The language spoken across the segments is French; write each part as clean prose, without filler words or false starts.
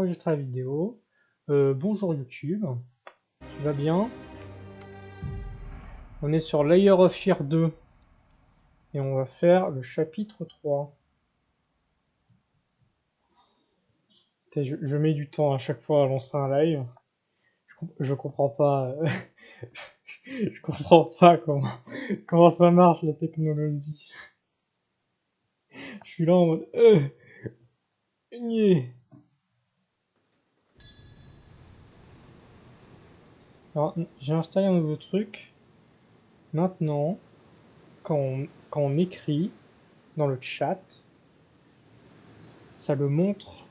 enregistrer la vidéo. Bonjour YouTube, tu vas bien? On est sur Layer of Fear 2 et on va faire le chapitre 3. Je mets du temps à chaque fois à lancer un live. Je comprends pas. Je comprends pas comment ça marche la technologie. Je suis là en mode. Gné. Alors, j'ai installé un nouveau truc. Maintenant, quand on écrit dans le chat, ça le montre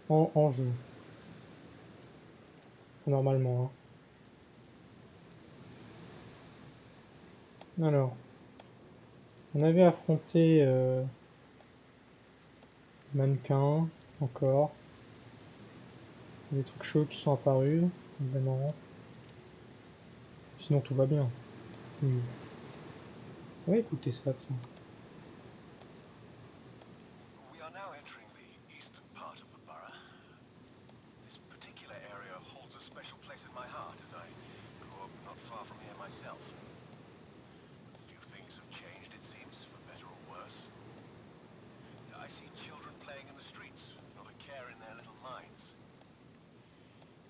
en jeu. Normalement. Hein. Alors, on avait affronté mannequin encore. Des trucs chauds qui sont apparus. Évidemment. Sinon tout va bien. Oui. On va écouter ça, tiens. We are now entering the eastern part of the borough. This particular area holds a special place in my heart as I grew up not far from here myself. A few things have changed, it seems, for better or worse. I see children playing in the streets, not a care in their little minds.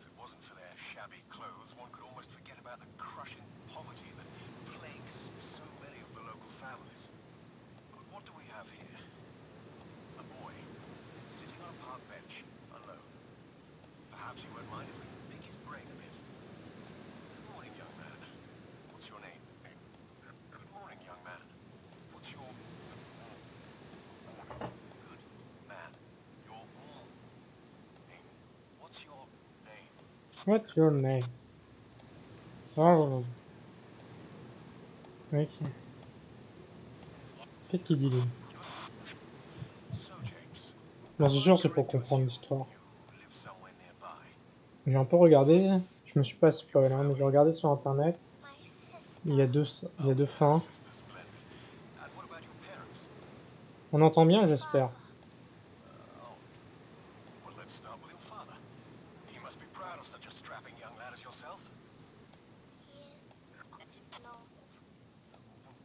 If it wasn't for their shabby clothes, one could almost forget about the crushing poverty that plagues so many of the local families. But what do we have here? A boy, sitting on a park bench, alone. Perhaps you won't mind if we pick his brain a bit. Good morning, young man. What's your name? Good morning, young man. What's your... Good man. Your name. What's your name? What's your name? Oh. Ok. Qu'est-ce qu'il dit lui? So, James. Bon, c'est sûr, c'est pour comprendre l'histoire. You live somewhere nearby. J'ai un peu regardé, je me suis pas spoil, hein, mais j'ai regardé sur internet. Il y a deux fins. Sister, splendid. And what about your parents? On entend bien, j'espère. Oh. Well, let's start with your father. He must be proud of such a strapping young lad as yourself.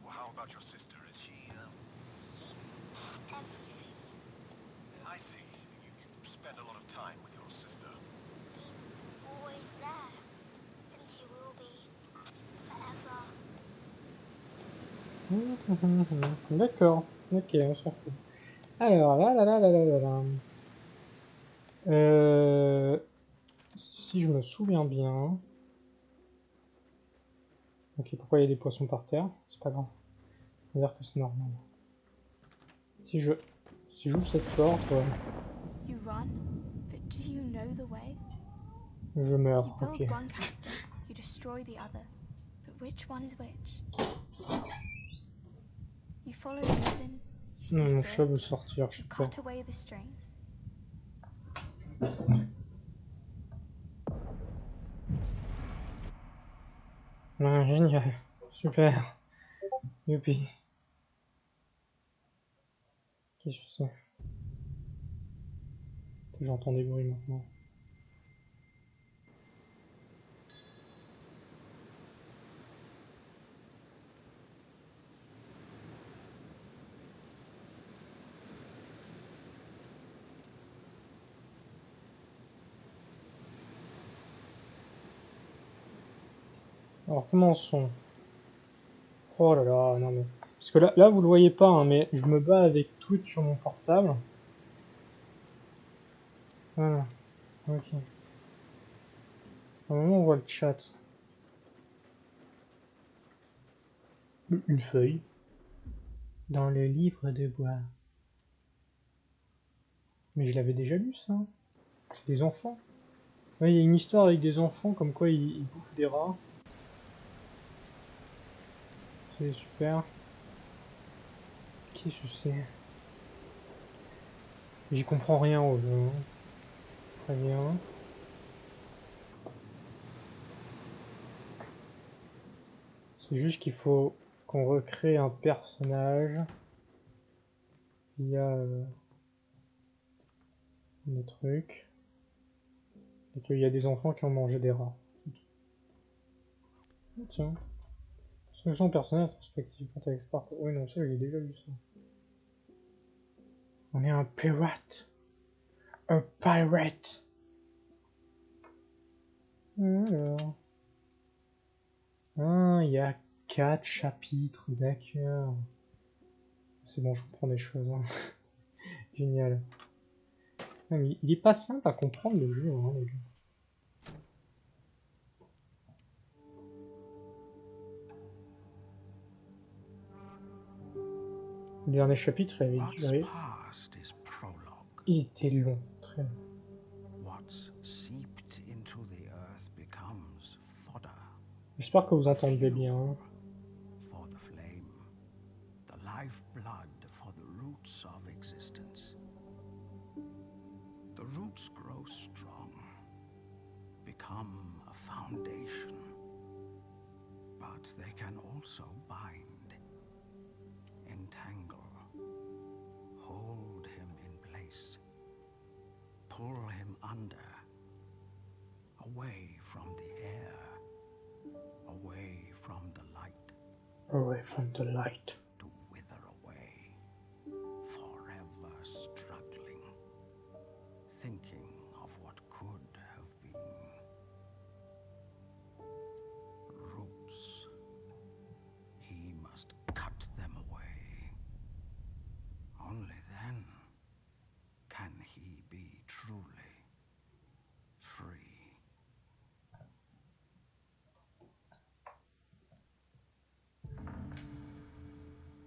Well, how about your sister? Is she, I see. You spend a lot of time with your sister. Always there, and she will be forever. D'accord, ok, on s'en fout. Alors, là. Si je me souviens bien... Ok, pourquoi il y a des poissons par terre? C'est pas grave. On va dire que c'est normal. Si j'ouvre cette porte, You run, but do you know the way? je meurs. You build Ok. one character, you destroy the other, but which one is which? You follow reason, you Non, see mon chat veut fit, sortir, je you sais pas. cut away the strings. Ouais, génial. Super. Youpi. Qu'est-ce que c'est? J'entends des bruits maintenant. Alors, commençons. Oh là là, non mais... Parce que là vous le voyez pas, hein, mais je me bats avec Twitch sur mon portable. Voilà. Ok. À un moment, on voit le chat. Une feuille. Dans le livre de bois. Mais je l'avais déjà lu, ça. C'est des enfants. Ouais, il y a une histoire avec des enfants, comme quoi ils bouffent des rats. C'est super. Qu'est-ce que c'est? J'y comprends rien au jeu. Hein. Très bien. C'est juste qu'il faut qu'on recrée un personnage. Il y a des trucs. Et qu'il y a des enfants qui ont mangé des rats. Oh, tiens. Construction personnelle, perspective, contexte, parcours. Oui, non, ça, j'ai déjà vu ça. On est un pirate. Un pirate. Alors. Ah, il y a 4 chapitres, d'accord. C'est bon, je comprends des choses. Hein. Génial. Ah, mais il est pas simple à comprendre le jeu, hein, les gars. Le dernier chapitre avait What's duré. past is prologue. Il était long, très long. What's seeped into the earth becomes fodder. J'espère que vous entendez bien. Hein. For the flame, the lifeblood for the roots of existence. The roots grow strong, become a foundation, but they can also bind, entangle, hold him in place, pull him under, away from the air, away from the light, Away from the light. to wither away, forever struggling, thinking of what could have been. Roots. He must cut them away. Only then can he be truly free.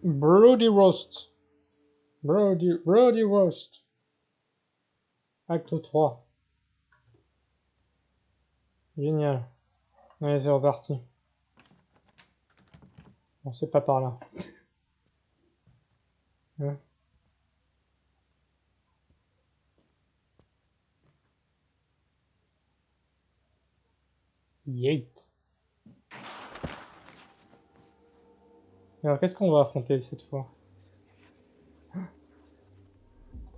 Brody Roast. Brody Roast. Acte 3. Génial. Allez, c'est reparti. Bon, c'est pas par là. Hein? Yeet. Alors, qu'est-ce qu'on va affronter cette fois?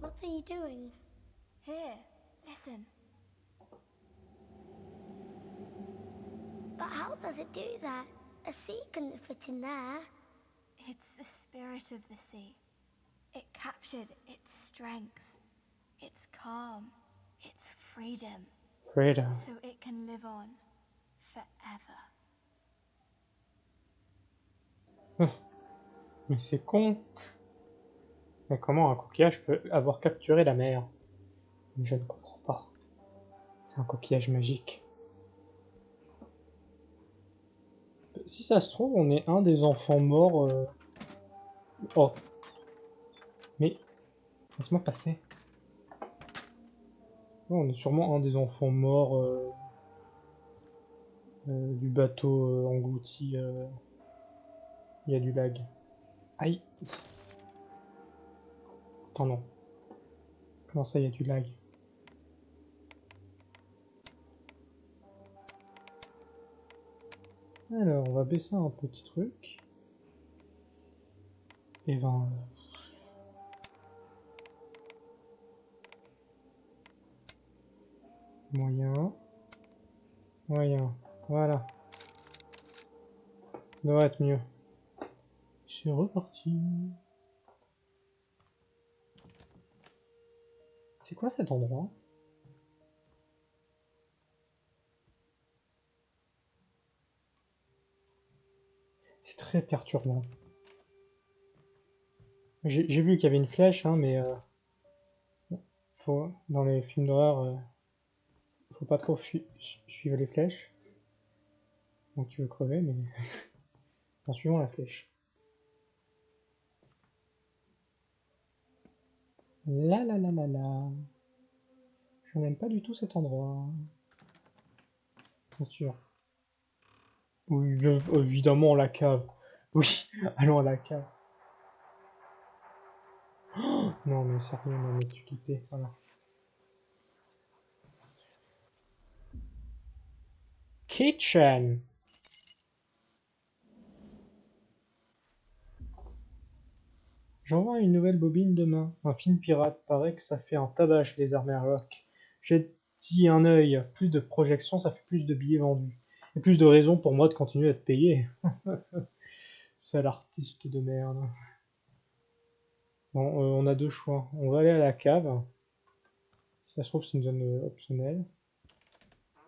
What are you doing? Here, listen. But how does it do that? A sea couldn't fit in there. It's the spirit of the sea. It captured its strength, its calm, its freedom, Freedom. so it can live on forever. Mais c'est con. Mais comment un coquillage peut avoir capturé la mer? Je ne comprends pas. C'est un coquillage magique. Si ça se trouve, on est un des enfants morts. Oh. Mais laisse-moi passer. Non, on est sûrement un des enfants morts du bateau englouti. Il y a du lag. Aïe. Attends, non. Comment ça, il y a du lag? Alors, on va baisser un petit truc. Et ben... moyen. Moyen. Voilà. Ça devrait être mieux. C'est reparti. C'est quoi cet endroit? C'est très perturbant. J'ai vu qu'il y avait une flèche, hein, mais faut, dans les films d'horreur, faut pas trop suivre les flèches. Donc tu veux crever, mais en suivant la flèche. La la la la la. Je n'aime pas du tout cet endroit. Bien sûr. Oui, évidemment la cave. Oui, allons à la cave. Oh, non mais sérieux, non mais tu doutais, voilà. Kitchen. J'envoie une nouvelle bobine demain. Un film pirate, paraît que ça fait un tabac les armes Airlock. J'ai petit un œil, plus de projections, ça fait plus de billets vendus. Et plus de raisons pour moi de continuer à te payer. C'est l'artiste de merde. Bon, on a deux choix. On va aller à la cave. Si ça se trouve, c'est une zone optionnelle.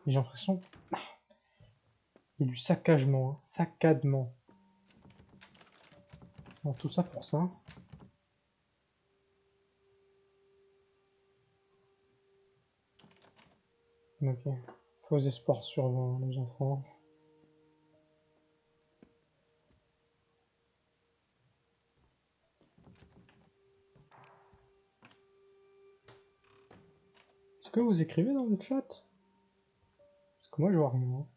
Mais j'ai l'impression... Il y a du saccagement, hein. Saccadement. Bon, tout ça pour ça. Ok. Faux espoirs sur 20, les enfants. Est-ce que vous écrivez dans le chat? Parce que moi je vois rien.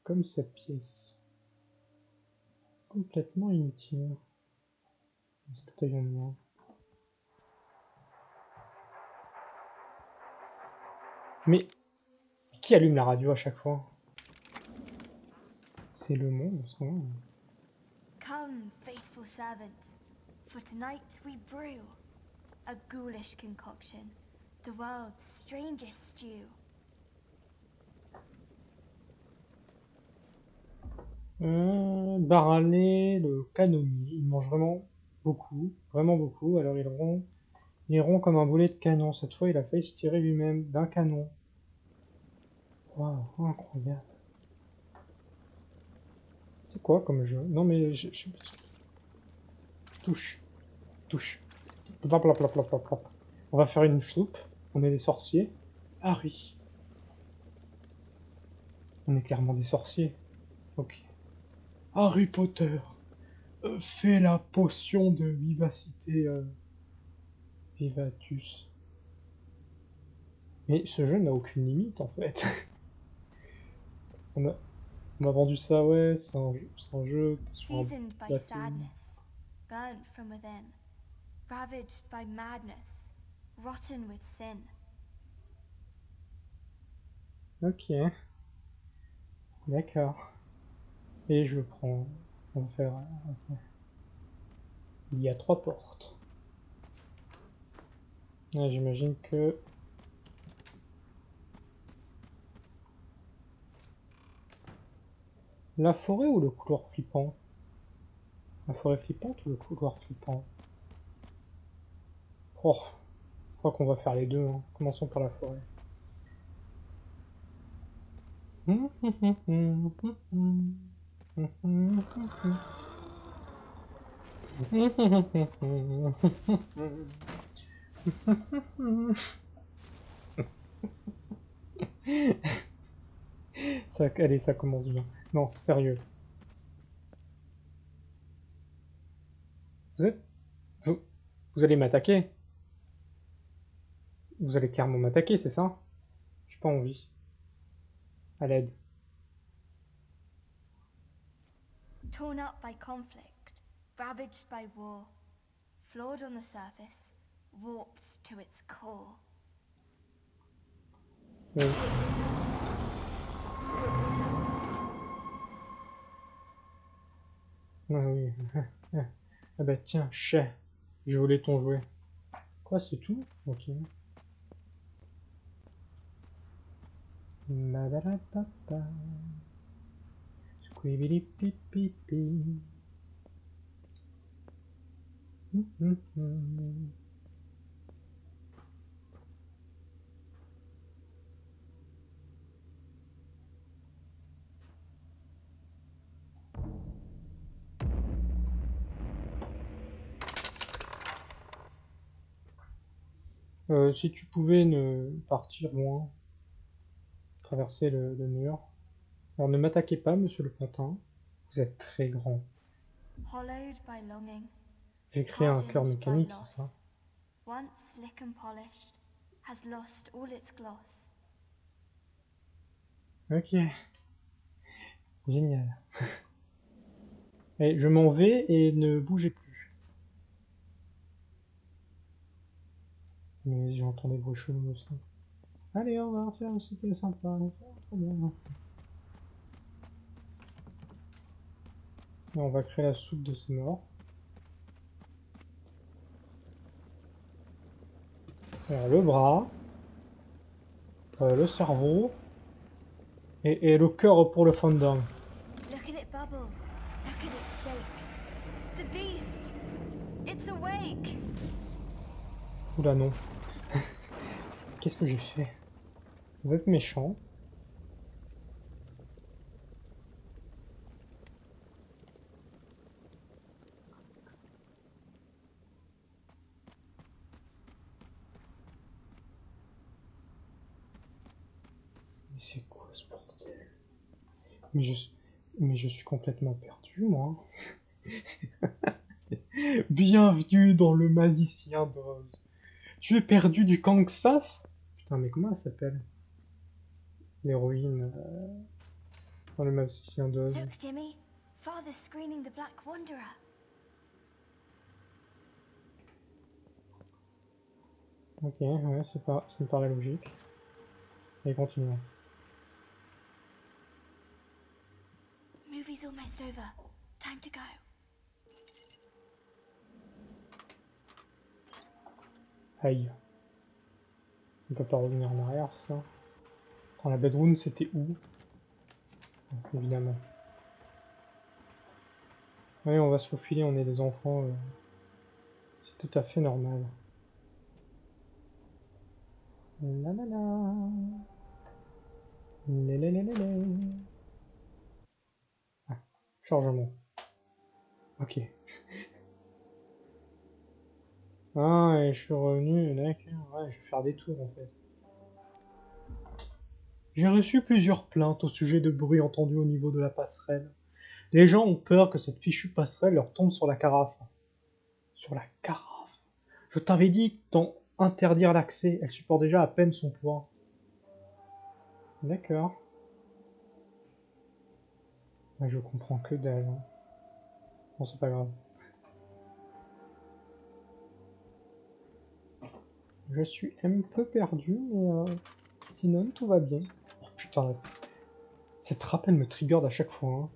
Comme cette pièce. Complètement inutile. Est-ce que t'as eu un... Mais qui allume la radio à chaque fois? C'est le monde, ça. Come, faithful servant, for tonight we brew a ghoulish concoction, the world's strangest stew. Barané, le canonnier, il mange vraiment beaucoup, alors il est rond comme un boulet de canon. Cette fois, il a failli se tirer lui-même d'un canon. Waouh, incroyable. C'est quoi comme jeu? Non mais touche, touche. Plop, plop, plop, plop, plop, plop. On va faire une soupe. On est des sorciers. Harry. On est clairement des sorciers. Ok. Harry Potter fait la potion de vivacité Vivatus. Mais ce jeu n'a aucune limite en fait. On m'a vendu ça, ouais, c'est un jeu sur un Seasoned by plateau. sadness, burnt from within, ravaged by madness, rotten with sin. Ok, d'accord. Et je le prends. On va faire. Ok. Il y a 3 portes. Ah, j'imagine que. La forêt ou le couloir flippant? La forêt flippante ou le couloir flippant? Oh, je crois qu'on va faire les deux, hein. Commençons par la forêt. Ça, allez, ça commence bien. Non, sérieux. Vous êtes... Vous, vous allez m'attaquer? Vous allez clairement m'attaquer, c'est ça? J'ai pas envie. À l'aide. Torn up by conflict, ravaged by war, flawed on the surface, warped to its core. Oui. Ah oui. Ah bah tiens, chat. Je voulais ton jouet. Quoi, c'est tout? Ok. Madalapapa. Squibidi-pipipi. Si tu pouvais ne partir loin, traverser le mur. Alors ne m'attaquez pas, monsieur le pantin. Vous êtes très grand. Hollowed by longing, J'ai créé un cœur hardened by mécanique, c'est ça? loss, once slick and polished, has lost all its gloss. Ok. Génial. Et je m'en vais et ne bougez plus. Mais j'entends des bruits chelous aussi. Allez, on va faire, c'était sympa. Très bien. Et on va créer la soupe de ces morts. Alors, le bras, le cerveau et le cœur pour le fondant. Look at it bubble. Look at it shake. The beast! It's awake! Oula non. Qu'est-ce que j'ai fait? Vous êtes méchant. Mais c'est quoi ce bordel? Mais je suis complètement perdu, moi. Bienvenue dans le magicien d'Oz. Tu es perdu du Kansas? Putain, mais comment elle s'appelle? L'héroïne dans le magicien d'Oz. Look, Jimmy. Father's screening the Black Wanderer. Ok, ouais, ça me paraît logique. Et continuons. Movie's almost over. Time to go. Aïe. On peut pas revenir en arrière, c'est ça? Attends, la bedroom, c'était où? Évidemment. Oui, on va se faufiler, on est des enfants. C'est tout à fait normal. La la la. Lé, lé, lé, lé, lé. Ah, chargement. Ok. Ah, et je suis revenu, d'accord. Ouais, je vais faire des tours en fait. J'ai reçu plusieurs plaintes au sujet de bruit entendu au niveau de la passerelle. Les gens ont peur que cette fichue passerelle leur tombe sur la carafe. Sur la carafe. Je t'avais dit d'en interdire l'accès. Elle supporte déjà à peine son poids. D'accord. Ouais, je comprends que dalle. Hein. Bon, c'est pas grave. Je suis un peu perdu, mais sinon tout va bien. Oh putain, cette rappel me trigger à chaque fois. Hein.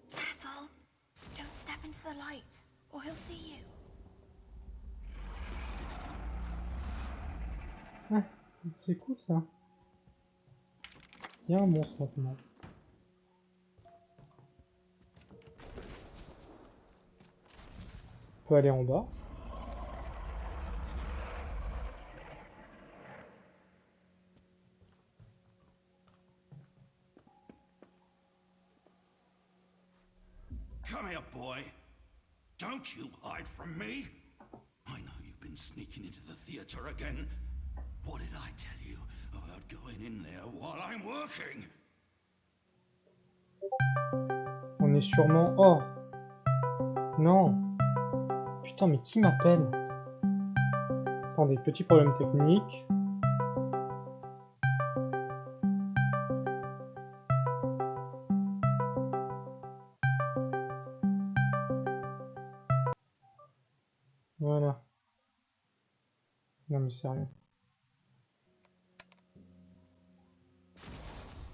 Careful. Don't step into the light, or he'll see you. Ah, c'est cool ça. Il y a un monstre maintenant. On peut aller en bas. Come here, boy. Don't you hide from me. I know you've been sneaking into the theater again. What did I tell you about going in there while I'm working? On est sûrement... Oh! Non! Putain, mais qui m'appelle? Attendez, petit problème technique. Voilà. Non mais sérieux.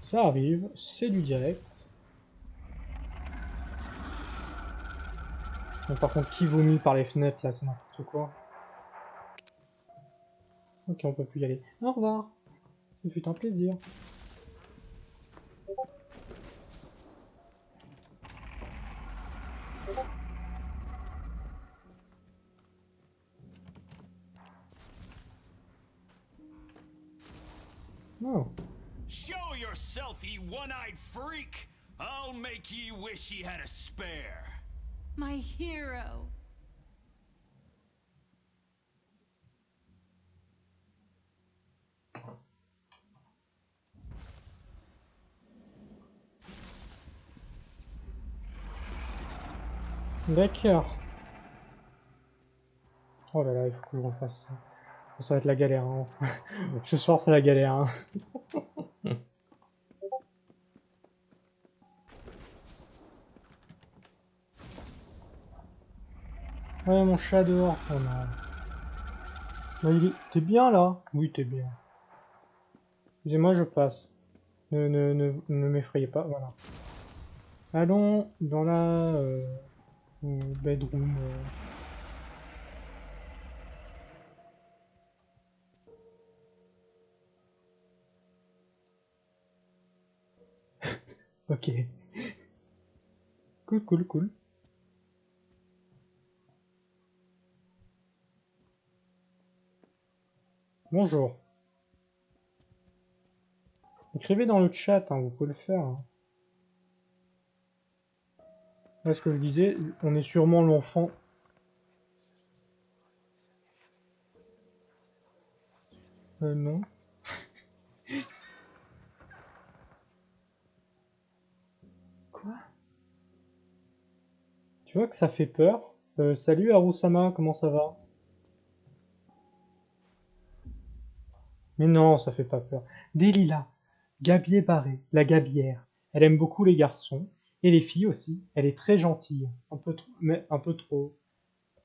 Ça arrive, c'est du direct. Bon, par contre, qui vomit par les fenêtres là, c'est n'importe quoi. Ok, on peut plus y aller. Au revoir. Ce fut un plaisir. Oh. Show yourself, ye one-eyed freak! I'll make ye wish ye had a spare. My hero. D'accord. Oh là là, il faut que je refasse ça. Ça va être la galère. Hein. Ce soir, c'est la galère. Hein. Ouais, mon chat dehors. Oh non. Bah, t'es bien là? Oui, t'es bien. Excusez-moi, je passe. Ne m'effrayez pas, voilà. Allons dans la bedroom. Ok. Cool, cool, cool. Bonjour. Écrivez dans le chat, hein, vous pouvez le faire. Hein. Là, ce que je disais, on est sûrement l'enfant. Non. Quoi? Tu vois que ça fait peur? Salut Harusama, comment ça va? Mais non, ça fait pas peur. Delilah, Gabier Barré, la Gabière. Elle aime beaucoup les garçons et les filles aussi. Elle est très gentille, un peu trop, mais un peu trop.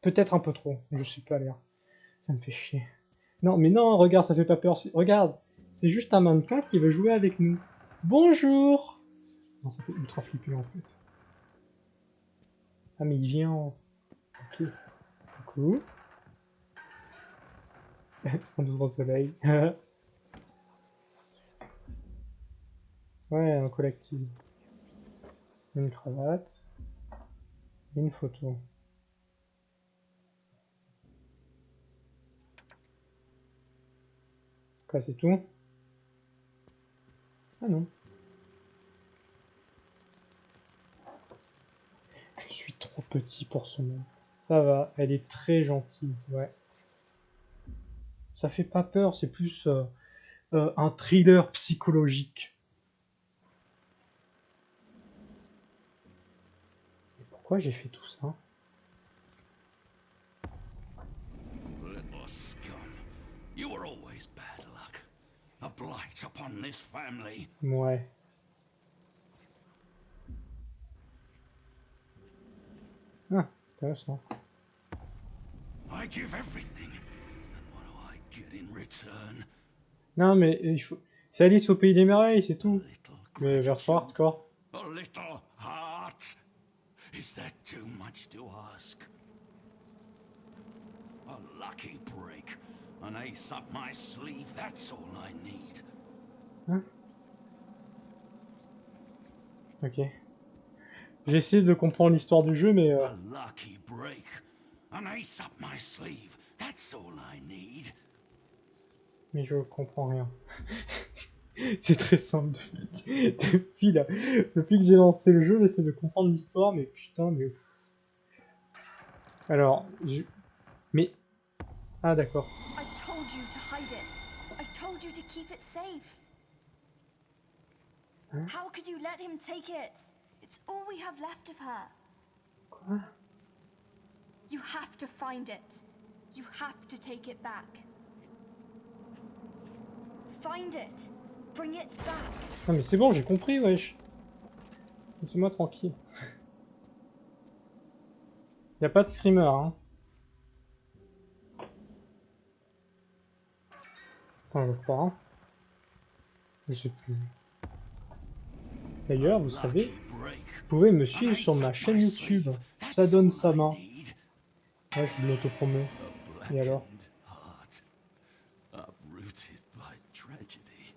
Peut-être un peu trop. Je suis pas l'air. Ça me fait chier. Non, mais non, regarde, ça fait pas peur. Regarde, c'est juste un mannequin qui veut jouer avec nous. Bonjour. Non, ça fait ultra flipper en fait. Ah mais il vient. Ok. Coucou. Un autre soleil. Ouais, un collectif. Une cravate. Une photo. Quoi, c'est tout? Ah non. Je suis trop petit pour ce monde. Ça va, elle est très gentille, ouais. Ça fait pas peur, c'est plus un thriller psychologique. Et pourquoi j'ai fait tout ça? Little scum. You were always bad luck. A blight upon this family. Ouais. Ah, intéressant. I give everything. And what do I get in return? Non, mais il faut... C'est Alice au pays des merveilles, c'est A tout. little Mais version gratitude. hardcore. A little heart. Is that too much to ask? A lucky break. An ace up my sleeve, that's all I need. Hein? Ok. J'essaie de comprendre l'histoire du jeu, mais... A lucky break. An ace up my sleeve, that's all I need. mais je comprends rien. C'est très simple. Depuis que j'ai lancé le jeu, j'essaie de comprendre l'histoire, mais putain, mais... Alors, mais... Ah, d'accord. I told you to hide it. I told you to keep it safe. Hein? How could you let him take it? It's all we have left of her. Quoi? You have to find it. You have to take it back. Find it. Bring it back. Non, mais c'est bon, j'ai compris, wesh. Laissez-moi tranquille. Y a pas de screamer, hein. Enfin, je crois. Hein. Je sais plus. D'ailleurs, vous savez, vous pouvez me suivre sur ma chaîne YouTube. Ça donne sa main. Ouais, je l'auto-promets. Et alors? Heart, uprooted by tragedy,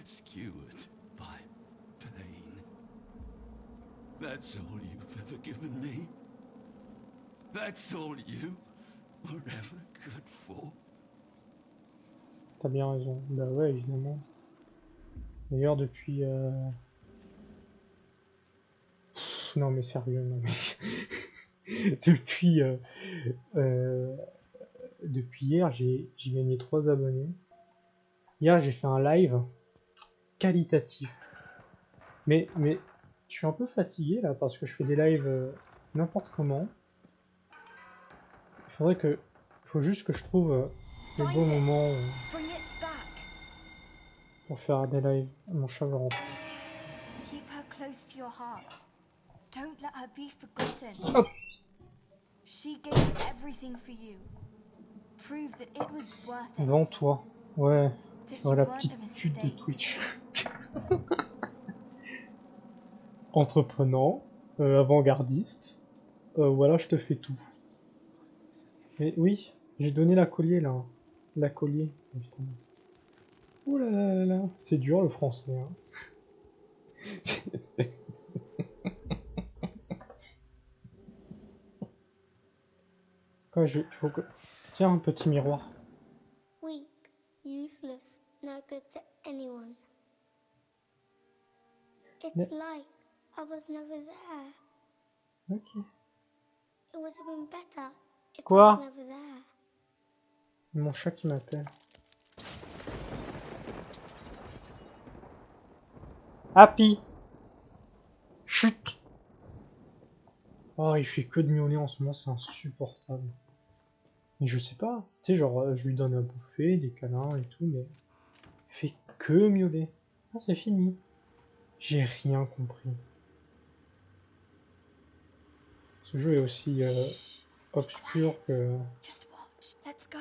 skewered by pain. That's all you've ever given me. That's all you were ever good for. T'as bien raison. Bah ouais, évidemment. D'ailleurs, depuis... non, mais sérieux, non, mais... depuis... depuis hier, j'ai gagné 3 abonnés. Hier, j'ai fait un live qualitatif. Mais je suis un peu fatigué là parce que je fais des lives n'importe comment. Il faut juste que je trouve le bon moment Bring it back. pour faire des lives. Mon chat va rentrer. Keep her close to your heart. Don't let her be forgotten. Hop. She gave everything for you. Prove that it was worth it. Vends-toi. Ouais, je That serai you la weren't petite a pute de mistake. Twitch. Entreprenant, avant-gardiste. Voilà, je te fais tout. Mais oui, j'ai donné la collier là. La collier. Oh, putain. Ouh là là là là. C'est dur le français. Hein. Quoi, faut que... Tiens, un petit miroir. Weak, useless, no good to anyone. It's Mais- like I was never there. Ok. It would have been better if I Quoi? was never there. Mon chat qui m'appelle. Happy! Chut! Oh, il fait que de miauler en ce moment, c'est insupportable. Mais je sais pas, tu sais, genre, je lui donne à bouffer, des câlins et tout, mais il fait que miauler. Ah, c'est fini. J'ai rien compris. Ce jeu est aussi obscur que... Just watch. Let's go.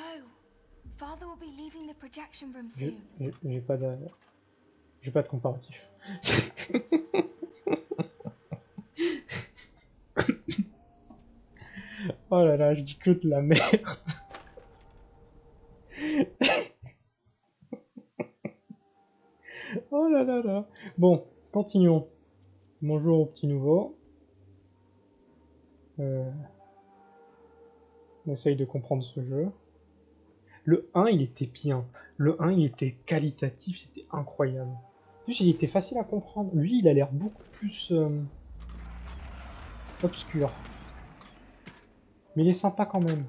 Father will be leaving the projection room J'ai soon. j'ai pas de comparatif. Oh là là, je dis que de la merde. Oh là là là. Bon, continuons. Bonjour aux petits nouveaux. On essaye de comprendre ce jeu. Le 1, il était bien. Le 1, il était qualitatif, c'était incroyable. En plus, il était facile à comprendre. Lui, il a l'air beaucoup plus obscur. Mais il est sympa quand même.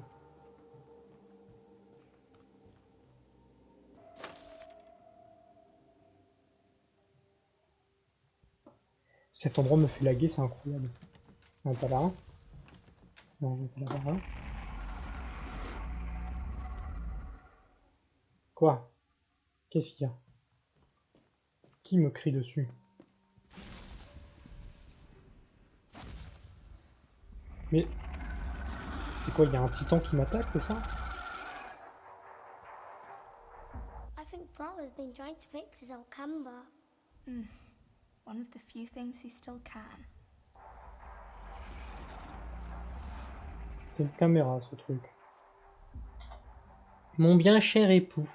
Cet endroit me fait laguer, c'est incroyable. Non, pas là. Non, pas là. Quoi? Qu'est-ce qu'il y a? Qui me crie dessus? Mais... C'est quoi, il y a un titan qui m'attaque, c'est ça? I think Father's been trying to fix his old camera. One of the few things he still can. C'est une caméra, ce truc. Mon bien cher époux,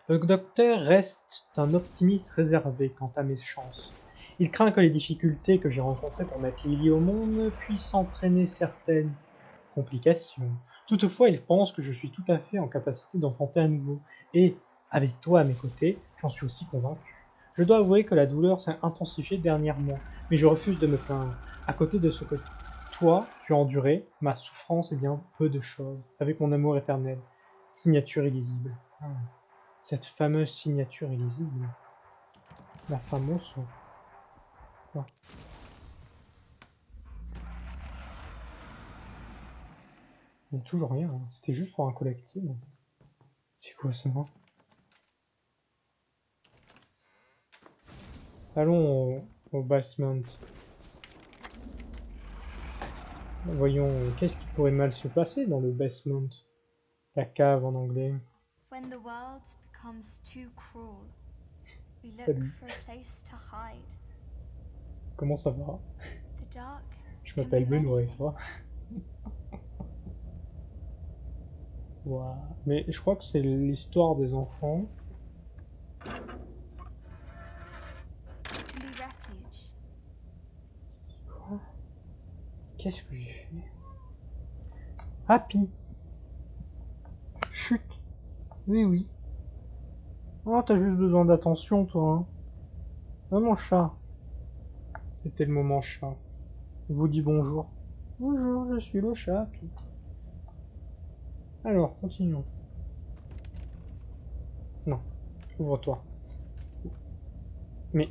le docteur reste un optimiste réservé quant à mes chances. Il craint que les difficultés que j'ai rencontrées pour mettre Lily au monde puissent entraîner certaines complications. Toutefois, il pense que je suis tout à fait en capacité d'enfanter à nouveau. Et, avec toi à mes côtés, j'en suis aussi convaincu. Je dois avouer que la douleur s'est intensifiée dernièrement, mais je refuse de me plaindre. À côté de ce que toi, tu as enduré, ma souffrance est bien peu de choses, avec mon amour éternel. Signature illisible. Ah, cette fameuse signature illisible. La fameuse... Quoi? Il n'y a toujours rien, hein. C'était juste pour un collectif. C'est quoi ça? Allons au basement. Voyons, qu'est-ce qui pourrait mal se passer dans le basement? La cave en anglais. When the world becomes too cruel, we look Salut. for a place to hide. Comment ça va? The dark Je can m'appelle be Benoît et many toi? Ouah. Mais je crois que c'est l'histoire des enfants. things. It can be refuge. Quoi? Qu'est-ce que j'ai fait? Happy! Chut! Oui, oui. Oh, t'as juste besoin d'attention, toi, hein. Ah, mon chat. C'était le moment chat. Je vous dis bonjour. Bonjour, je suis le chat. Alors, continuons. Non, ouvre-toi. Mais...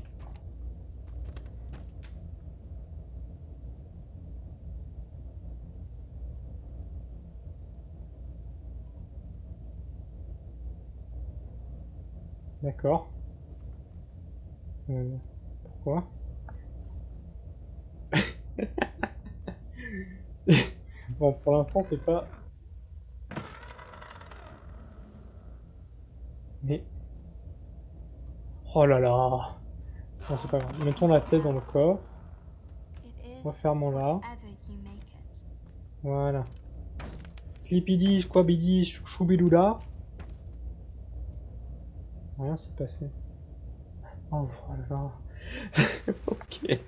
D'accord. Pourquoi? Bon, pour l'instant, c'est pas... Mais... Oh là là! Non, c'est pas grave. Mettons la tête dans le corps. It is Refermons-la. whatever you make it. Voilà. Slipidi, squabidi, choubidoula. Rien s'est passé. Oh là là. Ok.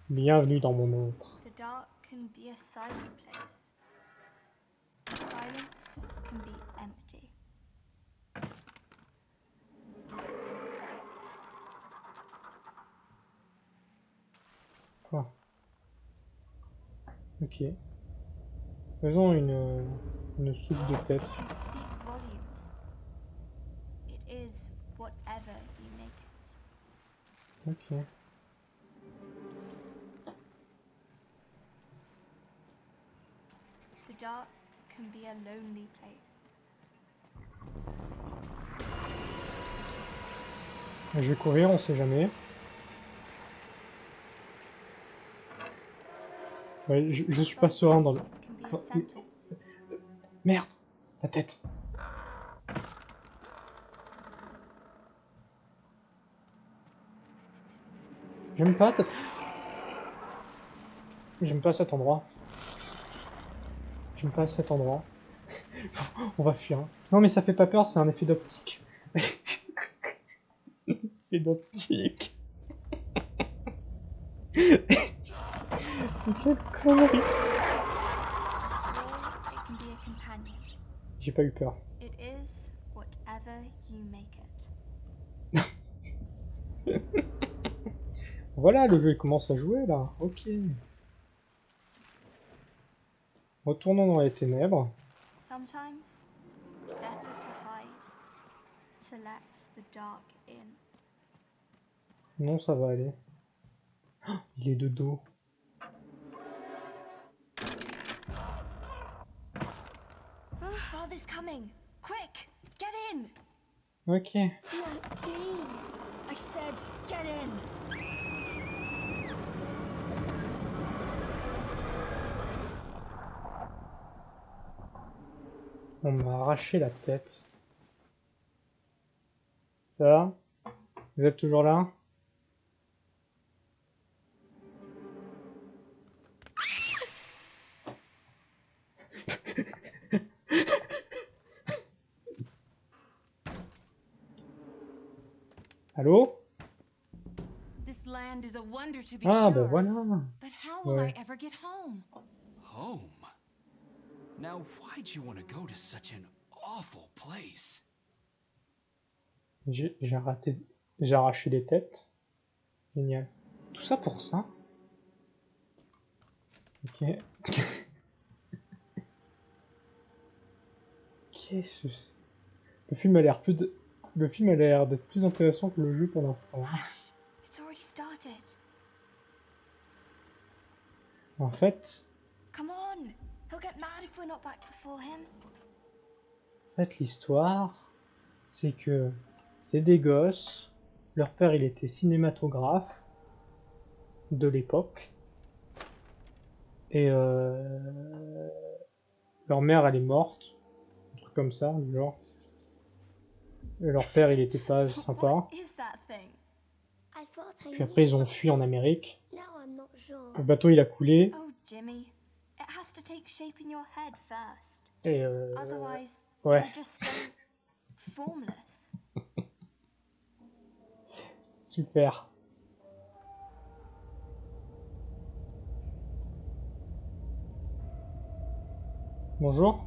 Bienvenue dans mon montre. The dark can be a silent place. Silence can be empty. Quoi? Ok. Faisons une soupe de tête. It can speak volumes. It is whatever you make it. Ok. The dark can be a lonely place. Je vais courir, on sait jamais. Ouais, je suis pas serein dans le... Can be a Oh, sentence. merde! La tête! J'aime pas cette... J'aime pas cet endroit. J'aime pas cet endroit. On va fuir. Non mais ça fait pas peur, c'est un effet d'optique. Effet d'optique. Mais quelle connerie! Or it can be a companion. J'ai pas eu peur. It is whatever you make it. Voilà, le jeu il commence à jouer là. Ok. Retournons dans les ténèbres. Sometimes it's better to hide, to let the dark in. Non, ça va aller. Oh, il est de dos. Father's coming! Quick! Get in! Ok. No, please. I said, get in! On m'a arraché la tête. Ça va? Vous êtes toujours là? Allô? This land is a wonder to be Ah, sure. bah voilà. But how will Ouais. I ever get home? Home? Now, why'd you want to go to such an awful place? J'ai raté... J'ai arraché des têtes. Génial. Tout ça pour ça? Ok. Qu'est-ce que c'est? Le film a l'air Le film a l'air d'être plus intéressant que le jeu pour l'instant. Hush! It's already started. En fait, Come on! He'll get mad if we're not back before him. l'histoire, c'est que c'est des gosses. Leur père, il était cinématographe de l'époque. Et leur mère, elle est morte. Un truc comme ça, du genre. Et leur père, il était pas sympa. What is that thing? I thought I Puis après, knew. ils ont fui en Amérique. Now I'm not sure. Le bateau, il a coulé. Oh, Jimmy. It has to take shape in your head first. Et Otherwise, ouais. it'll just stay formless. Super. Bonjour.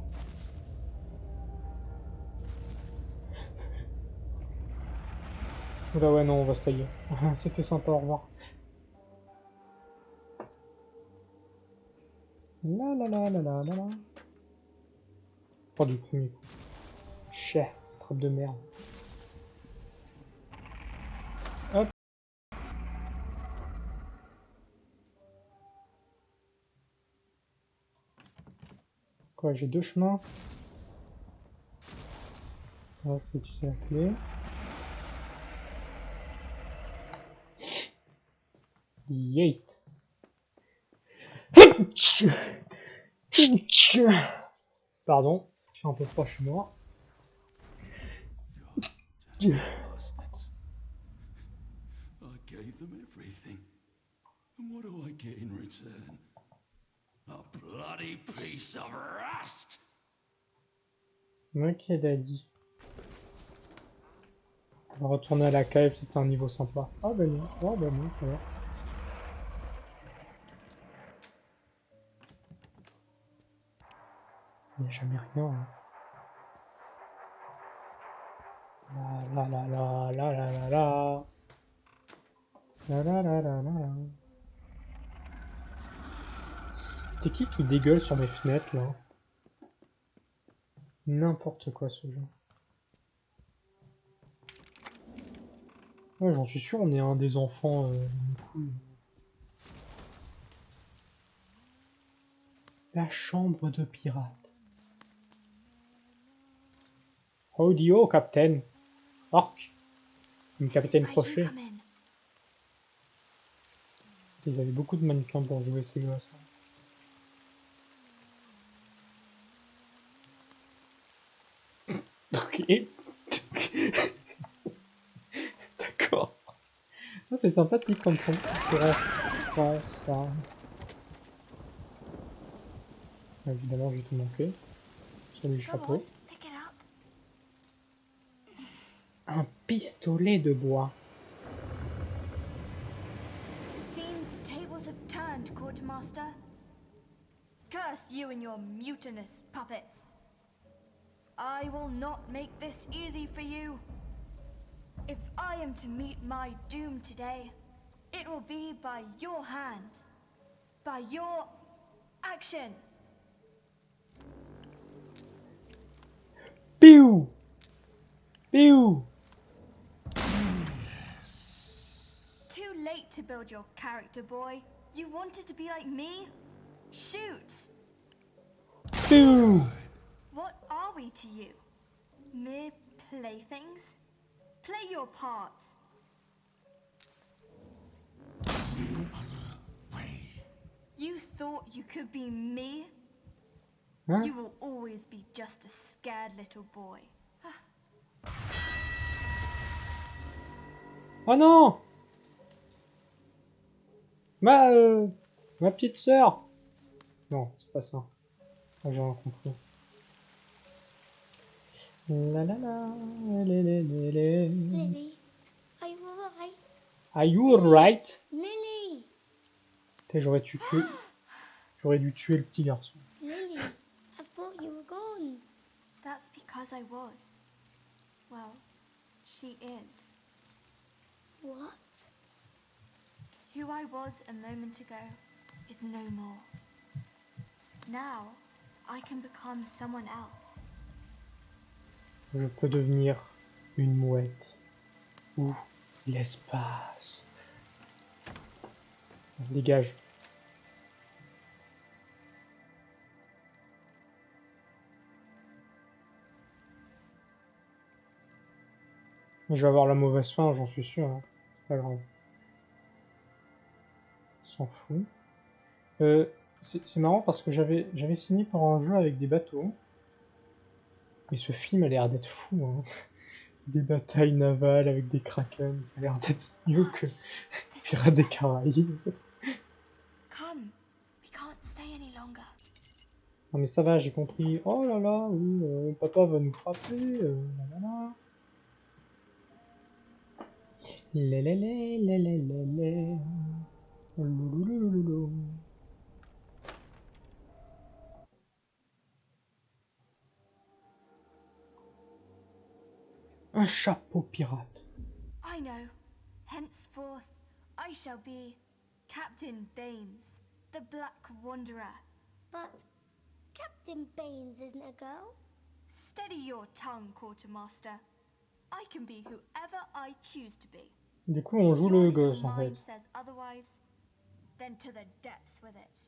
Oula ouais non, on va se tailler. C'était sympa, au revoir. La la la la la la la. Pas du premier coup. Chais, trappe de merde. Hop. Quoi, j'ai deux chemins. Là, je peux utiliser la clé. Yeet. Pardon, je suis un peu proche chez moi. Bastards. I gave them everything. And what do I get in return? A bloody piece of rust! Ok, daddy. On va retourner à la cave, c'était un niveau sympa. Ah bah non, oh bah non, ça va. Il n'y a jamais rien. Hein. La la la la la la la. La la la la la la. C'est qui dégueule sur mes fenêtres là? N'importe quoi ce jeu. Ouais, j'en suis sûr, on est un des enfants cool. La chambre de pirate. Audio, capitaine. Orc. Comme This is capitaine where you Crochet. come in. Ils avaient beaucoup de mannequins pour jouer ces gosses. Ok. D'accord. Ah, c'est sympathique comme ça. Ouais, ça. Évidemment, j'ai tout manqué. Sur les Go chapeaux. on, pick it up. Un pistolet de bois. It seems the tables have turned, Quartermaster. Curse you and your mutinous puppets. I will not make this easy for you. If I am to meet my doom today, it will be by your hands, by your action. Piou! Piou! Too late to build your character, boy. You wanted to be like me? Shoot! Piou! What are we to you? Mere playthings? Play your part. You thought you could be me? Hein? You will always be just a scared little boy. Oh non! Ma petite sœur! Non, c'est pas ça. Ah, j'ai rien compris. La la la, les, les. Lily, are you alright? Are you alright? Lily! J'aurais dû tuer le petit garçon. Lily, I thought you were gone. That's because I was. Well, she is. What? Who I was a moment ago is no more. Now, I can become someone else. Je peux devenir une mouette. Ou l'espace. Dégage. Je vais avoir la mauvaise fin, j'en suis sûr. Hein. C'est pas grave. On s'en fout. C'est marrant parce que j'avais signé pour un jeu avec des bateaux. Et ce film a l'air d'être fou. Hein. Des batailles navales avec des kraken, ça a l'air d'être mieux que Pirates des Caraïbes. Come, we can't stay any longer. Non mais ça va, j'ai compris. Oh là là, oui, papa va nous frapper. Là là. Lélélé. Louloulouloulou. Un chapeau pirate. I know. Henceforth, I shall be Captain Baines, the Black Wanderer. But Captain Baines isn't a girl. Steady your tongue, Quartermaster. I can be whoever I choose to be. Du coup, on joue Your le little gosse en fait. mind says otherwise, then to the depths with it.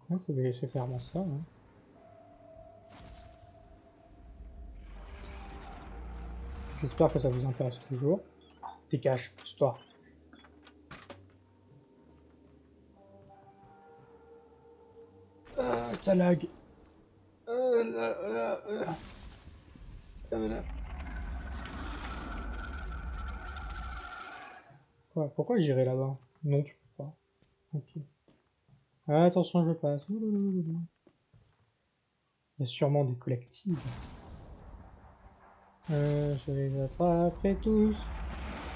Ouais, c'est clairement ça. Hein. J'espère que ça vous intéresse toujours. Dégage, pousse-toi. Ça lag. Ouais, pourquoi j'irai là-bas? Non, tu peux pas. Ok. Ah, attention, je passe. Il y a sûrement des collectives. Je les attraperai tous,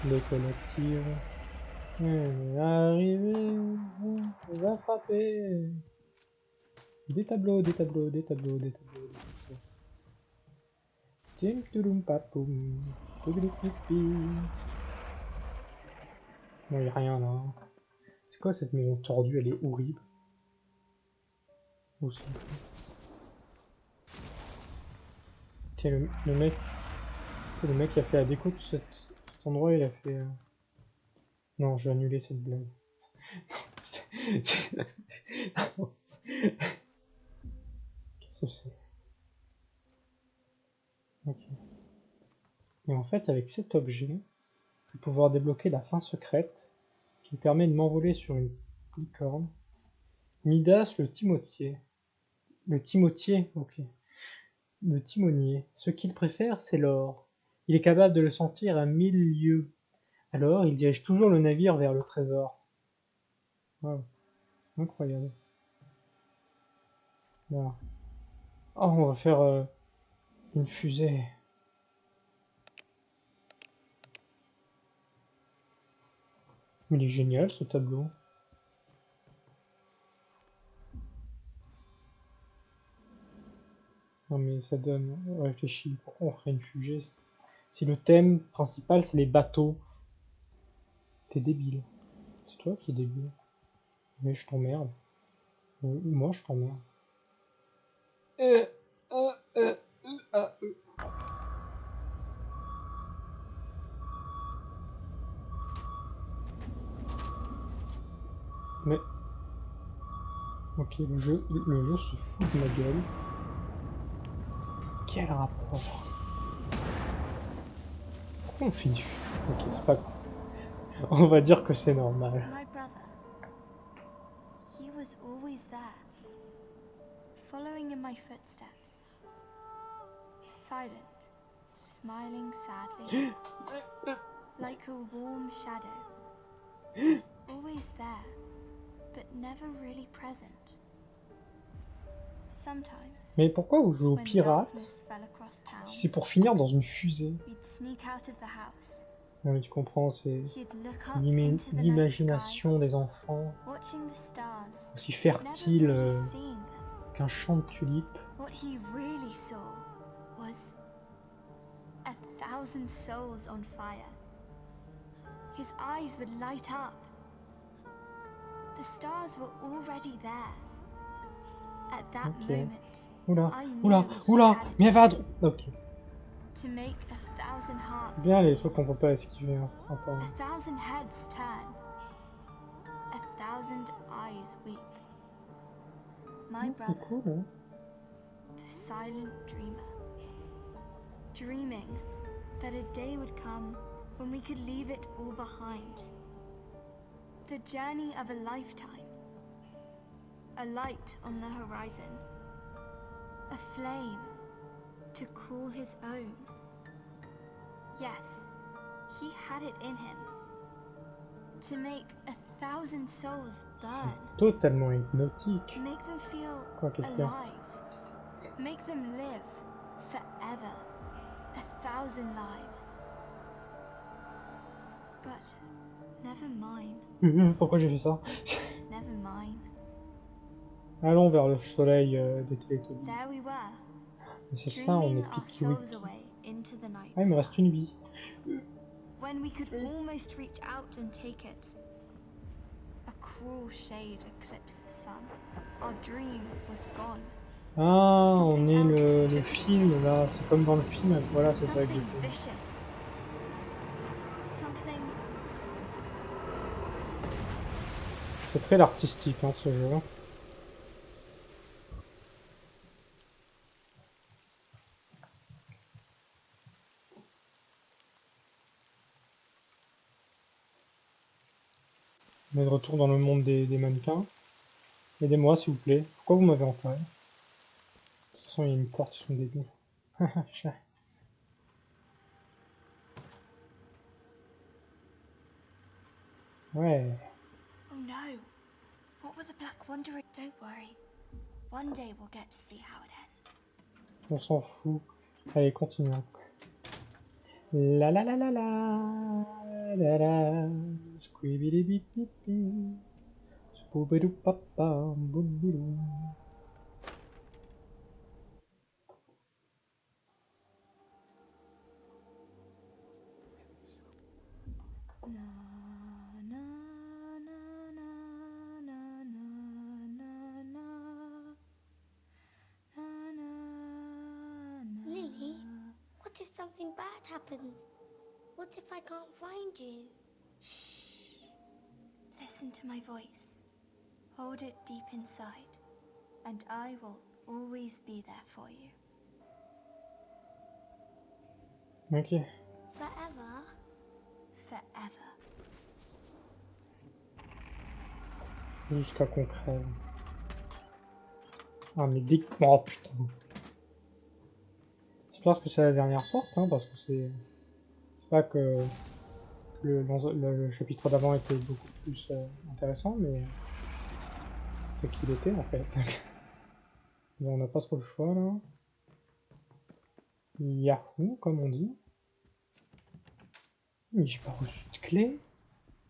les collectives. Arrivé, on va frapper. Des tableaux, des tableaux, des tableaux, des tableaux, des tableaux. Tim touloum papoum. Touloupipi. Non, y'a rien là. C'est quoi cette maison tordue? Elle est horrible. Aussi. Tiens, le mec qui a fait la déco de cet endroit, il a fait. Non, je vais annuler cette blague. Non, qu'est-ce que c'est? Ok. Et en fait, avec cet objet, je vais pouvoir débloquer la fin secrète qui me permet de m'envoler sur une licorne. Midas le timotier. Le timotier, ok. Le timonier. Ce qu'il préfère, c'est l'or. Il est capable de le sentir à 1000 lieues. Alors, il dirige toujours le navire vers le trésor. Wow. Incroyable. Voilà. Oh, on va faire une fusée. Mais il est génial ce tableau. Non mais ça donne... Réfléchis, pourquoi on ferait une fusée si le thème principal c'est les bateaux? T'es débile. C'est toi qui es débile. Mais je t'emmerde. Moi je t'emmerde. Mais... Ok, le jeu se fout de ma gueule. Quel rapport? Pourquoi on fait du... Ok, c'est pas grave. On va dire que c'est normal. My brother. He was always there, following in my footsteps. Silent, smiling sadly, like a warm shadow. Always there, but never really present. Sometimes, Mais pourquoi vous jouez au when pirate darkness fell across town, si c'est pour finir dans une fusée? we'd sneak out of the house. Non mais tu comprends, c'est He'd look up into the night sky, l'imagination des enfants, watching the stars, aussi never fertile really seeing them. qu'un champ de tulipes. What he really saw was 1,000 souls on fire. His eyes would light up. The stars were already there. At that Ok. moment, Oula, I knew oula, he oula, had it mais elle va à droite. Ok. to make 1,000 hearts C'est bien les beat, trucs qu'on peut pas esquiver, hein, c'est sympa. 1,000 heads turn, 1,000 eyes weep. My Ah, c'est brother, cool, hein. the silent dreamer, dreaming that a day would come when we could leave it all behind. The journey of a lifetime, a light on the horizon, a flame to call his own. Yes, he had it in him to make 1,000 souls burn. C'est totalement hypnotique. Make them feel Quoi, qu'est-ce qu'il y a? alive. Make them live forever. 1,000 lives. But never mine. Pourquoi j'ai fait ça? Never mine. Allons vers le soleil des Télétobies. There we were, Mais c'est ça, on est dreaming Picky ourselves Wicky. away into the night Ah, il me reste sky. une vie. When we could almost reach out and take it. A cruel shade eclipsed the sun. Our dream was gone. Ah, on est le film là, c'est comme dans le film, voilà, c'est ça Something exactement. vicious. Something C'est très artistique hein, ce jeu. On est de retour dans le monde des mannequins. Aidez-moi s'il vous plaît. Pourquoi vous m'avez enterré? De toute façon, il y a une porte sur le début. Ouais. Oh no! What were the Black Wanderer? Don't worry. One day we'll get to see how it ends. On s'en fout. Allez, continuons. La la la la la la la squibidi-bidi-bi spoobidoo-papa boobidoo. Na na na na na na na na na na. Lily, what if something bad happens? What if I can't find you? Shh. Listen to my voice. Hold it deep inside, and I will always be there for you. Ok. Forever? Forever. Jusqu'à qu'on crève. Ah mais dès que... Oh putain. J'espère que c'est la dernière porte, hein, parce que c'est pas que le chapitre d'avant était beaucoup plus intéressant, mais c'est qu'il était en fait. Mais on n'a pas trop le choix là. Yahoo, comme on dit. Mais j'ai pas reçu de clé.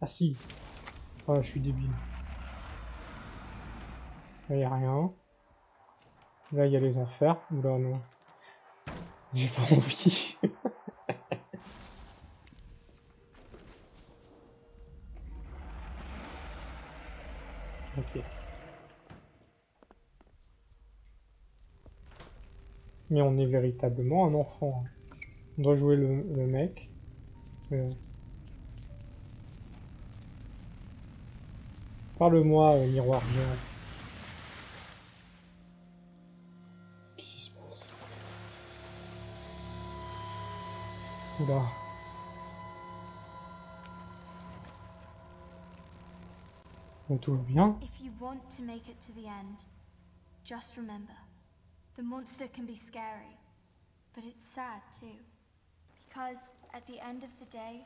Ah si. Ah, je suis débile. Là, y a rien. Là, il y a les enfers. Oula, non. J'ai pas envie. Ok. Mais on est véritablement un enfant. On doit jouer le mec. Parle-moi, miroir géant. Qu'est-ce qui se passe? Oula. Tout va bien? If you want to make it to the end, just remember, the monster can be scary, but it's sad too. Because at the end of the day,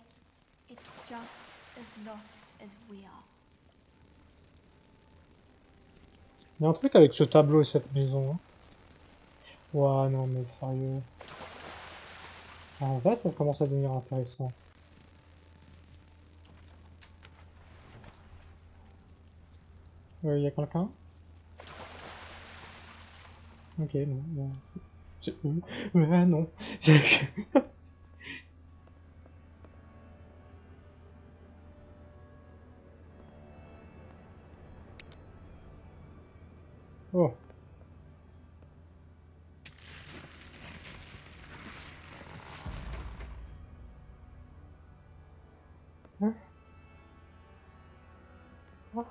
it's just as lost as we are. Il y a un truc avec ce tableau et cette maison. Hein. Ouah, non, mais sérieux. Ah, ça commence à devenir intéressant. Y a quelqu'un? Ok, non. Non. Ouais, non. Oh. Hein? Ah.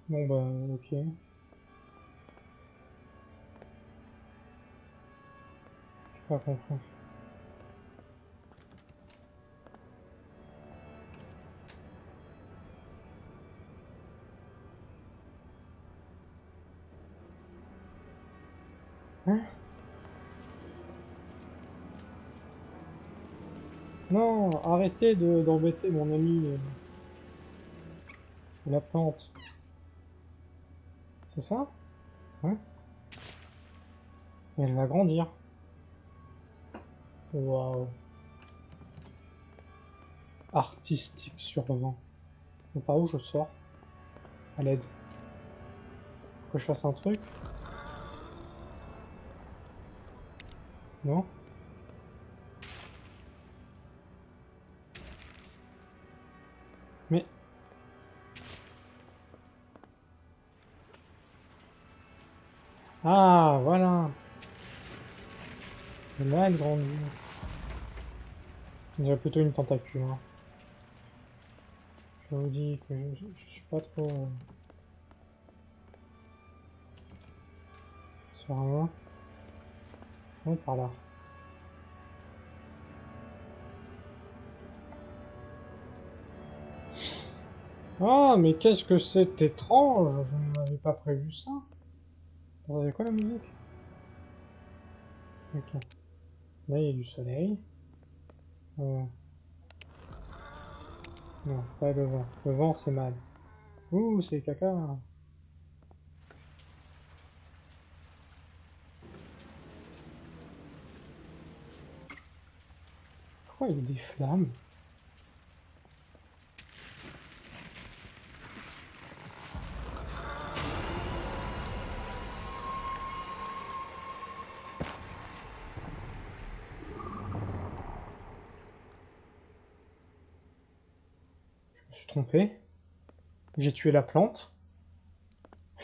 Bon bah, ok. J'ai pas compris. Hein? Non, arrêtez d'embêter mon ami la plante. C'est ça? Ouais. Et elle va grandir. Waouh. Artistique sur 20. Mais par où je sors? À l'aide. Faut que je fasse un truc? Non? Mais... Ah, voilà. Et là, elle grandit. On dirait plutôt une tentacule. Hein. Je vous dis que je suis pas trop... sur un... Non, par là. Ah, mais qu'est-ce que c'est étrange! Je n'avais pas prévu ça. Vous avez quoi la musique? Ok. Là, il y a du soleil. Non, pas le vent. Le vent, c'est mal. Ouh, c'est caca. Pourquoi il y a des flammes? Je me suis trompé. J'ai tué la plante.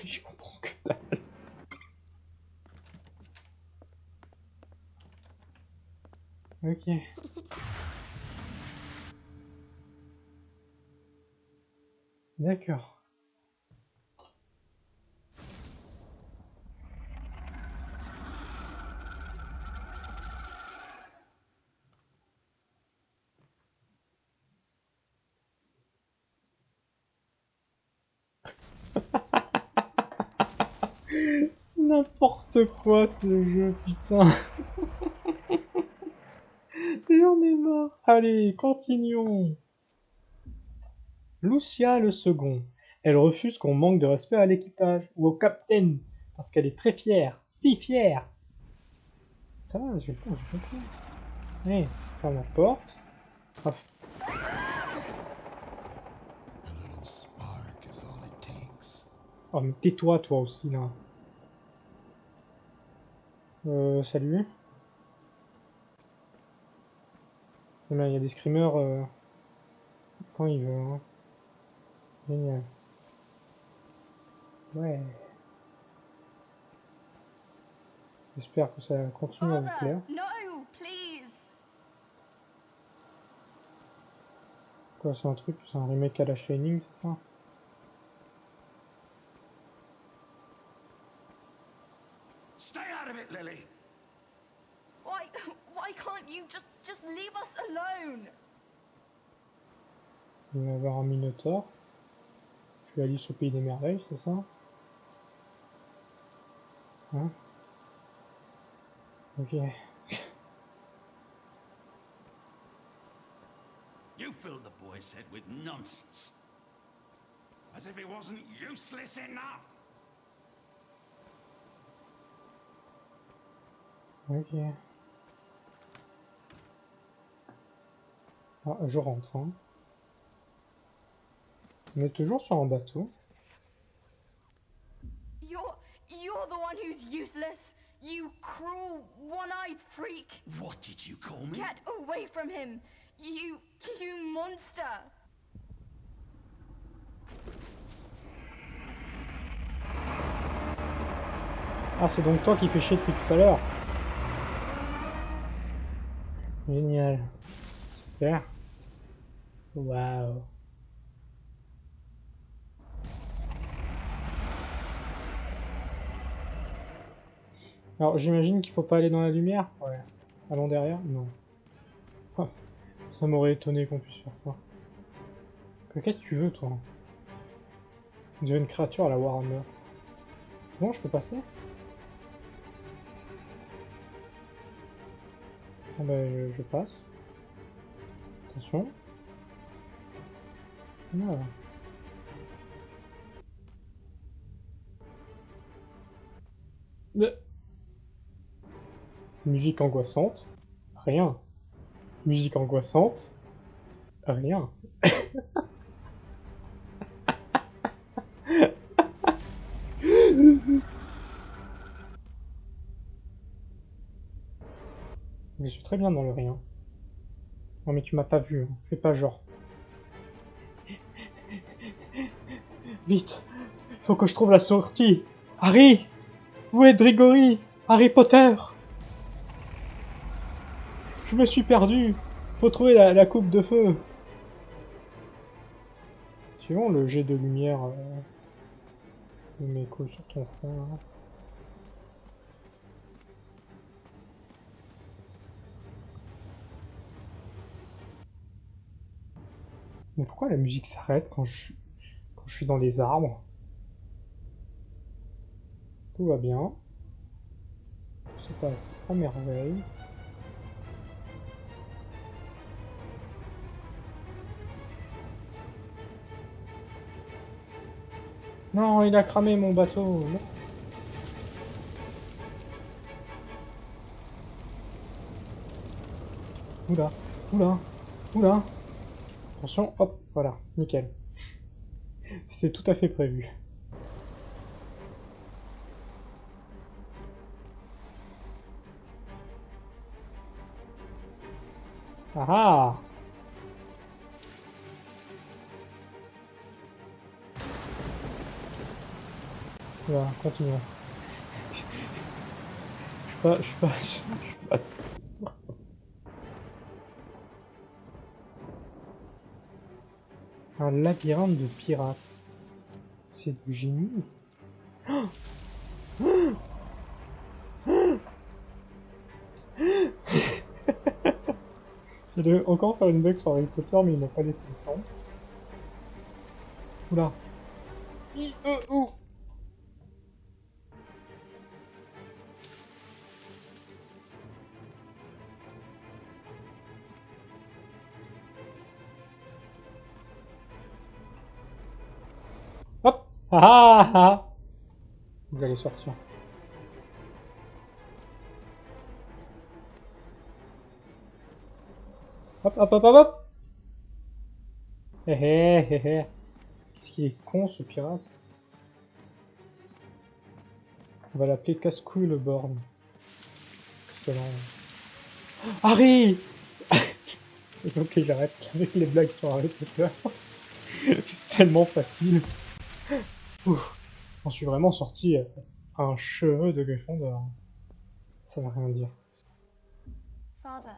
Je comprends que dalle. Ok. D'accord. C'est n'importe quoi ce jeu, putain. J'en ai marre. Allez, continuons. Lucia le second. Elle refuse qu'on manque de respect à l'équipage ou au capitaine parce qu'elle est très fière. Si fière. Ça va, j'ai compris. Allez, ferme la porte. Hop. Oh, mais tais-toi, toi aussi, là. Salut. Là, il y a des screamers quand il veut. Hein. Génial. Ouais. J'espère que ça continue à vous plaire. Father, no, please. Quoi, c'est un truc, c'est un remake à la Shining, c'est ça? Stay out of it, Lily. Why can't you just leave us alone? Il va y avoir un Minotaur. Je suis Alice au pays des merveilles, c'est ça? Hein? Ok. You filled the boy's head with nonsense. As if he wasn't useless enough. Ok. Ah, je rentre, hein. On est toujours sur un bateau. You're the one who's useless. You cruel, one-eyed freak. What did you call me? Get away from him. You monster. Ah, c'est donc toi qui fais chier depuis tout à l'heure. Génial. Super. Waouh. Alors, j'imagine qu'il faut pas aller dans la lumière? Ouais. Allons derrière? Non. Ah, ça m'aurait étonné qu'on puisse faire ça. Qu'est-ce que tu veux, toi? On dirait une créature à la Warhammer. C'est bon, je peux passer? Ah ben, je passe. Attention. Voilà. Musique angoissante. Rien. Musique angoissante. Rien. Je suis très bien dans le rien. Non mais tu m'as pas vu, hein. Fais pas genre. Vite. Faut que je trouve la sortie. Harry! Où est Drigory? Harry Potter! Je me suis perdu. Faut trouver la coupe de feu. Suivons le jet de lumière de mes couilles sur ton front. Là. Mais pourquoi la musique s'arrête quand je suis dans les arbres? Tout va bien. Tout se passe à merveille. Non, il a cramé mon bateau. Non. Oula, oula, oula. Attention, hop, voilà, nickel. C'était tout à fait prévu. Ah ah! Voilà, continuons. Je suis pas... Un labyrinthe de pirates. C'est du génie. Je devais encore faire une blague sur Harry Potter, mais il m'a pas laissé le temps. Oula. Ouh. Hop! Ah ah ah! Vous allez sortir. Hop, hop, hop, hop, hop! Hé hé hé hé. Qu'est-ce qu'il est con ce pirate? On va l'appeler Casse-couille le borgne. Excellent. Harry! Ok, j'arrête avec les blagues sur Harry Potter. C'est tellement facile. Ouf. J'en suis vraiment sorti un cheveu de Gryffondor. Ça veut rien dire. Father,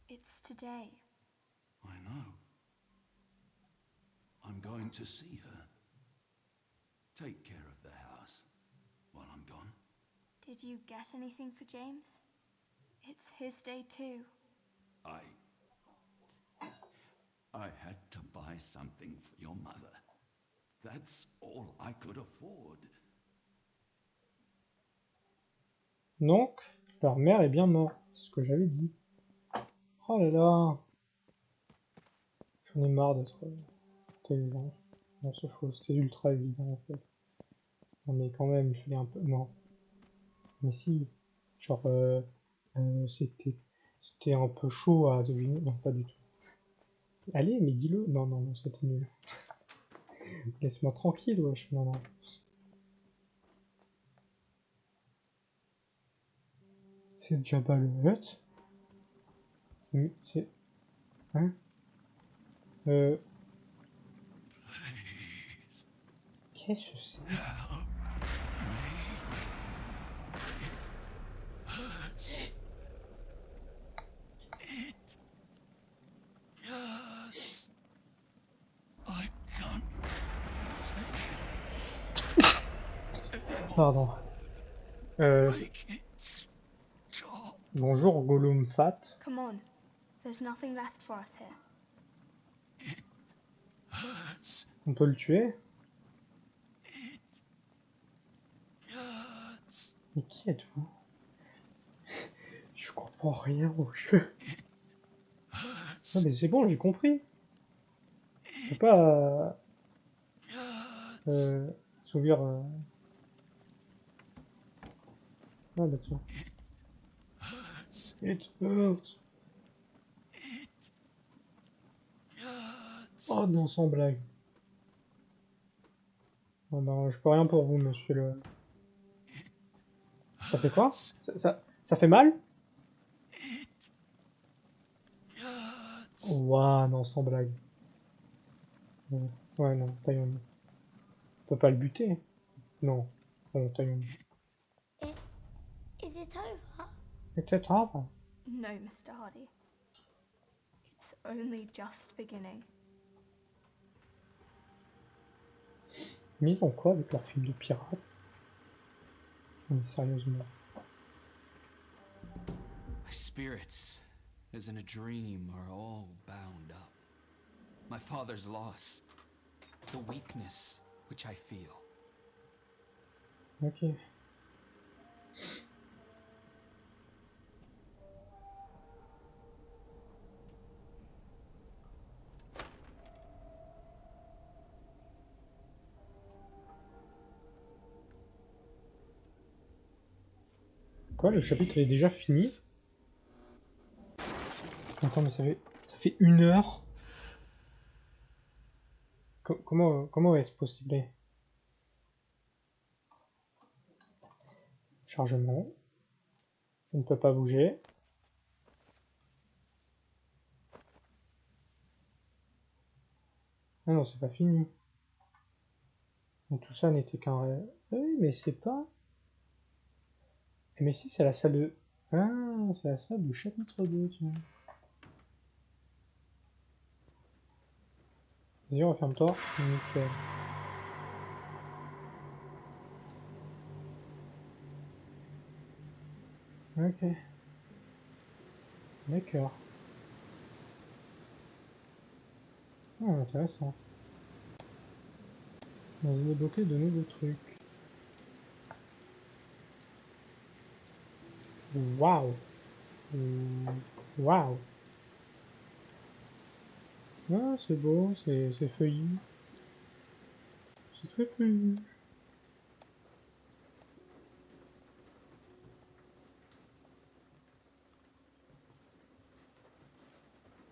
it's today. I know. I'm going to see her. Take care of the house while I'm gone. Did you get anything for James? It's his day too. I had to buy something for your mother. That's all I could afford. Donc, leur mère est bien morte. C'est ce que j'avais dit. Oh là là. J'en ai marre d'être intelligent. Non, c'est faux. C'était ultra évident en fait. Non mais quand même, il fallait un peu... Non. Mais si. Genre, c'était un peu chaud à deviner. Non, pas du tout. Allez, mais dis-le. Non, non, non, c'était nul. Laisse-moi tranquille, wesh. Non, non. C'est Jabba le Hutt. C'est... Hein? Qu'est-ce que c'est? Pardon. Bonjour Gollum Fat. Come on, there's nothing left for us here. On peut le tuer? Mais qui êtes-vous? Je comprends rien au jeu. Non mais c'est bon, j'ai compris. Je peux pas... s'ouvrir... Ah bah tiens. It hurts. Oh non, sans blague. Oh ben, je peux rien pour vous, monsieur le... Ça fait quoi? Ça fait mal? Ouah, non, sans blague. Ouais, non, taillons-nous. On peut pas le buter. Non. Bon, taillons-nous. Is it over? Peut-être avant. No, Mr. Hardy. It's only just beginning. Mais ils font quoi avec leur film de pirates? Non, mais sérieusement. My spirits, as in a dream, are all bound up. My father's loss, the weakness which I feel. Ok. Quoi, le chapitre est déjà fini? Attends, mais ça fait 1 heure? Comment est-ce possible? Chargement. Je ne peux pas bouger. Ah non, c'est pas fini. Mais tout ça n'était qu'un rêve. Oui, mais c'est pas... Mais si, c'est la salle de... Ah, c'est la salle du chapitre 2, tiens. Vas-y, referme-toi. Nickel. Ok. D'accord. Ah, intéressant. On va se débloquer de nouveaux trucs. Waouh! Waouh! Ah, c'est beau, c'est feuillu. C'est très feuillu.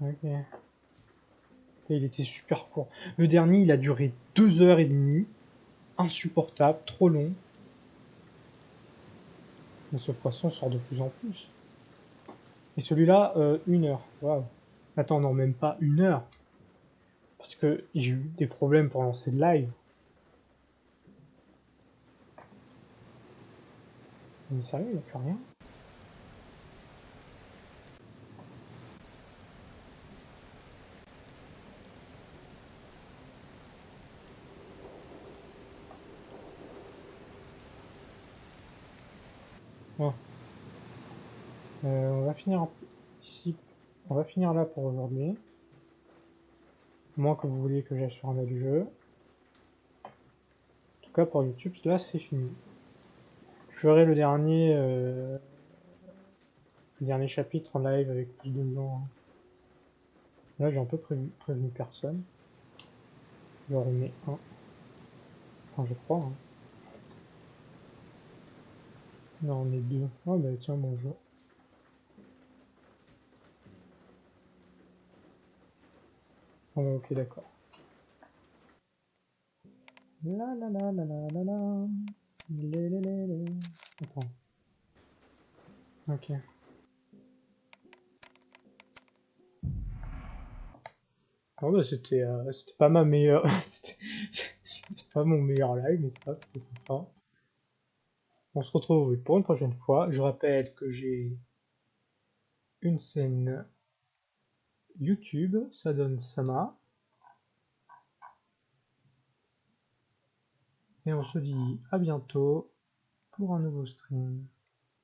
Ok. Et il était super court. Le dernier, il a duré 2h30. Insupportable, trop long. Mais ce poisson sort de plus en plus. Et celui-là, 1 heure. Waouh. Attends, non, même pas 1 heure. Parce que j'ai eu des problèmes pour lancer le live. Mais sérieux, il n'y a plus rien. Bon. On va finir ici. On va finir là pour aujourd'hui. À moins que vous vouliez que j'aille sur un autre jeu. En tout cas, pour YouTube, là, c'est fini. Je ferai le dernier chapitre en live avec plus de gens. Là, j'ai un peu prévenu personne. Je leur en mets un. Enfin, je crois. Hein. Non, on est 2. Ah, bah tiens, bonjour. Ah, bah, ok, d'accord. La la la la la la la. Lé. Attends. Ok. Oh, bah, c'était pas ma meilleure. C'était pas mon meilleur live, mais c'est pas, c'était sympa. On se retrouve pour une prochaine fois. Je rappelle que j'ai une scène YouTube, ça donne Sama. Et on se dit à bientôt pour un nouveau stream.